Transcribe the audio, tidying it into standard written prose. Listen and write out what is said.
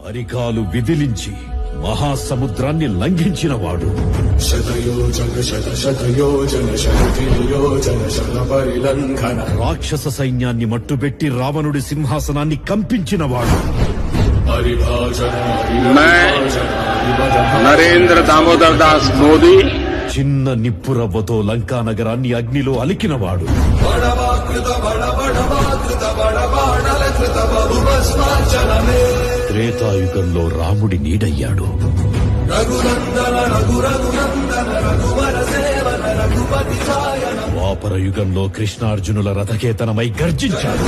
అరికాలు విదిలించి మహాసముద్రాన్ని లంఘించినవాడు. రాక్షస సైన్యాన్ని మట్టుబెట్టి రావణుడి సింహాసనాన్ని కంపించినవాడు. నరేంద్ర దామోదర్ దాస్ మోదీ చిన్న నిప్పురవ్వతో లంకా నగరాన్ని అగ్నిలో అలికినవాడు. త్రేతాయుగంలో రాముడి నీడయ్యాడు. ద్వాపర యుగంలో కృష్ణార్జునుల రథకేతనమై గర్జించాడు.